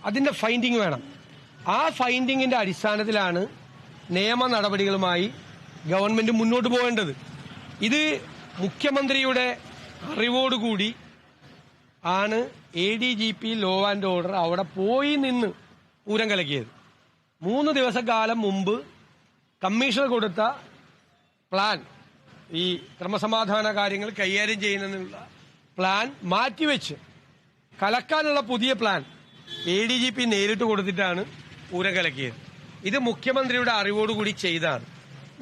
അതിൻ്റെ ഫൈൻഡിങ് വേണം. ആ ഫൈൻഡിങ്ങിൻ്റെ അടിസ്ഥാനത്തിലാണ് നിയമ നടപടികളുമായി ഗവൺമെൻറ് മുന്നോട്ട് പോകേണ്ടത്. ഇത് മുഖ്യമന്ത്രിയുടെ അറിവോടുകൂടി ആണ് ADGP ലോ ആൻഡ് ഓർഡർ അവിടെ പോയി നിന്ന് പൂരം കലക്കിയത്. 3 ദിവസക്കാലം മുമ്പ് കമ്മീഷണർ കൊടുത്ത പ്ലാൻ, ഈ ക്രമസമാധാന കാര്യങ്ങൾ കൈകാര്യം ചെയ്യുന്നതിനുള്ള പ്ലാൻ മാറ്റിവെച്ച് കലക്കാനുള്ള പുതിയ പ്ലാൻ ADGP നേരിട്ട് കൊടുത്തിട്ടാണ് പൂരം കലക്കിയത്. ഇത് മുഖ്യമന്ത്രിയുടെ അറിവോടുകൂടി ചെയ്താണ്.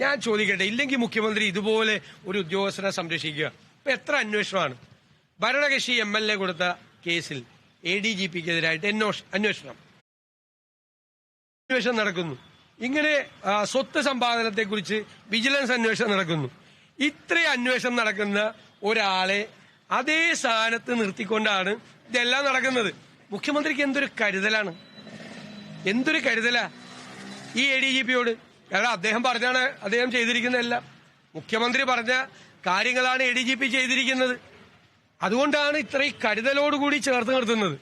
ഞാൻ ചോദിക്കട്ടെ, ഇല്ലെങ്കിൽ മുഖ്യമന്ത്രി ഇതുപോലെ ഒരു ഉദ്യോഗസ്ഥനെ സംരക്ഷിക്കുക? ഇപ്പൊ എത്ര അന്വേഷണമാണ്? ഭരണകക്ഷി MLA കൊടുത്ത കേസിൽ ADGPക്കെതിരായിട്ട് അന്വേഷണം നടക്കുന്നു. ഇങ്ങനെ സ്വത്ത് സമ്പാദനത്തെക്കുറിച്ച് വിജിലൻസ് അന്വേഷണം നടക്കുന്നു. ഇത്രയും അന്വേഷണം നടക്കുന്ന ഒരാളെ അതേ സ്ഥാനത്ത് നിർത്തിക്കൊണ്ടാണ് ഇതെല്ലാം നടക്കുന്നത്. മുഖ്യമന്ത്രിക്ക് എന്തൊരു കരുതലാണ്, എന്തൊരു കരുതലാ ഈ ADGPയോട്. കാരണം അദ്ദേഹം പറഞ്ഞാണ് അദ്ദേഹം ചെയ്തിരിക്കുന്നതെല്ലാം. മുഖ്യമന്ത്രി പറഞ്ഞ കാര്യങ്ങളാണ് ADGP ചെയ്തിരിക്കുന്നത്. അതുകൊണ്ടാണ് ഇത്രയും കരുതലോടുകൂടി ചേർത്ത് നിർത്തുന്നത്.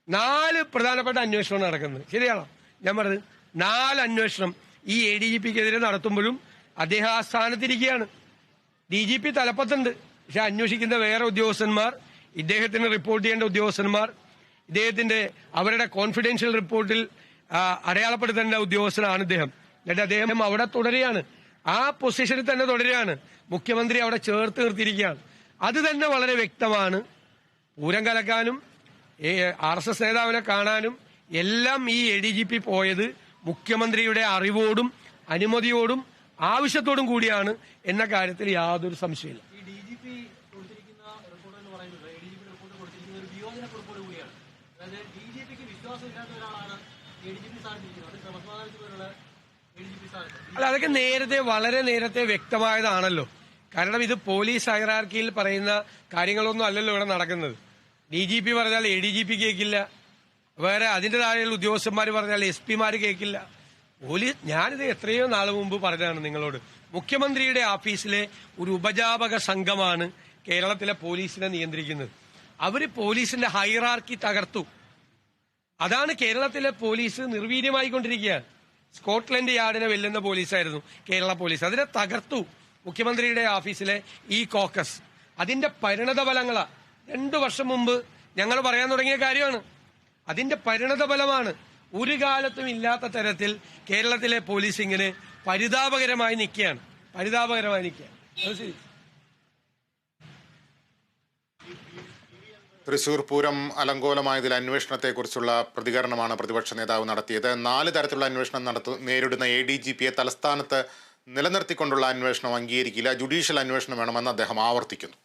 4 പ്രധാനപ്പെട്ട അന്വേഷണം നടക്കുന്നത്. ശരിയാണോ? ഞാൻ പറഞ്ഞത് 4 അന്വേഷണം ഈ ADGPക്കെതിരെ നടത്തുമ്പോഴും അദ്ദേഹം ആ സ്ഥാനത്തിരിക്കുകയാണ്. DGP തലപ്പത്തുണ്ട്, പക്ഷെ അന്വേഷിക്കുന്ന വേറെ ഉദ്യോഗസ്ഥന്മാർ, ഇദ്ദേഹത്തിന് റിപ്പോർട്ട് ചെയ്യേണ്ട ഉദ്യോഗസ്ഥന്മാർ, ഇദ്ദേഹത്തിന്റെ അവരുടെ കോൺഫിഡൻഷ്യൽ റിപ്പോർട്ടിൽ അടയാളപ്പെടുത്തേണ്ട ഉദ്യോഗസ്ഥനാണ് ഇദ്ദേഹം. എന്നിട്ട് അദ്ദേഹം അവിടെ തുടരുകയാണ്, ആ പൊസിഷനിൽ തന്നെ തുടരുകയാണ്. മുഖ്യമന്ത്രി അവിടെ ചേർത്ത് നിർത്തിയിരിക്കുകയാണ്. അത് തന്നെ വളരെ വ്യക്തമാണ്. പൂരം കലക്കാനും RSS നേതാവിനെ കാണാനും എല്ലാം ഈ ADGP പോയത് മുഖ്യമന്ത്രിയുടെ അറിവോടും അനുമതിയോടും ആവശ്യത്തോടും കൂടിയാണ് എന്ന കാര്യത്തിൽ യാതൊരു സംശയമില്ല. അല്ല, അതൊക്കെ വളരെ നേരത്തെ വ്യക്തമായതാണല്ലോ. കാരണം ഇത് പോലീസ് ഹൈറാർക്കിയിൽ പറയുന്ന കാര്യങ്ങളൊന്നും അല്ലല്ലോ ഇവിടെ നടക്കുന്നത്. DGP പറഞ്ഞാൽ ADGP കേൾക്കില്ല, വേറെ അതിന്റെ താഴെയുള്ള ഉദ്യോഗസ്ഥന്മാർ പറഞ്ഞാൽ SP കേൾക്കില്ല. ഞാനിത് എത്രയോ നാൾ മുമ്പ് പറഞ്ഞതാണ് നിങ്ങളോട്. മുഖ്യമന്ത്രിയുടെ ഓഫീസിലെ ഒരു ഉപജാപക സംഘമാണ് കേരളത്തിലെ പോലീസിനെ നിയന്ത്രിക്കുന്നത്. അവര് പോലീസിന്റെ ഹൈറാർക്കി തകർത്തു. അതാണ് കേരളത്തിലെ പോലീസ് നിർവീര്യമായിക്കൊണ്ടിരിക്കുകയാണ്. സ്കോട്ട്ലൻഡ് യാർഡിനെ വെല്ലുന്ന പോലീസായിരുന്നു കേരള പോലീസ്. അതിനെ തകർത്തു മുഖ്യമന്ത്രിയുടെ ഓഫീസിലെ ഈ കോക്കസ്. അതിന്റെ പരിണത ഫലങ്ങളാ 2 വർഷം മുമ്പ് ഞങ്ങൾ പറയാൻ തുടങ്ങിയ കാര്യമാണ്. അതിന്റെ പരിണത ഫലമാണ്. ഒരു കാലത്തും ഇല്ലാത്ത തരത്തിൽ കേരളത്തിലെ പോലീസ് ഇങ്ങനെ പരിതാപകരമായി നിൽക്കുകയാണ്. തൃശൂർ പൂരം അലങ്കോലമായതിൽ അന്വേഷണത്തെക്കുറിച്ചുള്ള പ്രതികരണമാണ് പ്രതിപക്ഷ നേതാവ് നടത്തിയത്. 4 തരത്തിലുള്ള അന്വേഷണം നേരിടുന്ന ADGPയെ തലസ്ഥാനത്ത് നിലനിർത്തിക്കൊണ്ടുള്ള അന്വേഷണം അംഗീകരിക്കില്ല, ജുഡീഷ്യൽ അന്വേഷണം വേണമെന്ന് അദ്ദേഹം ആവർത്തിക്കുന്നു.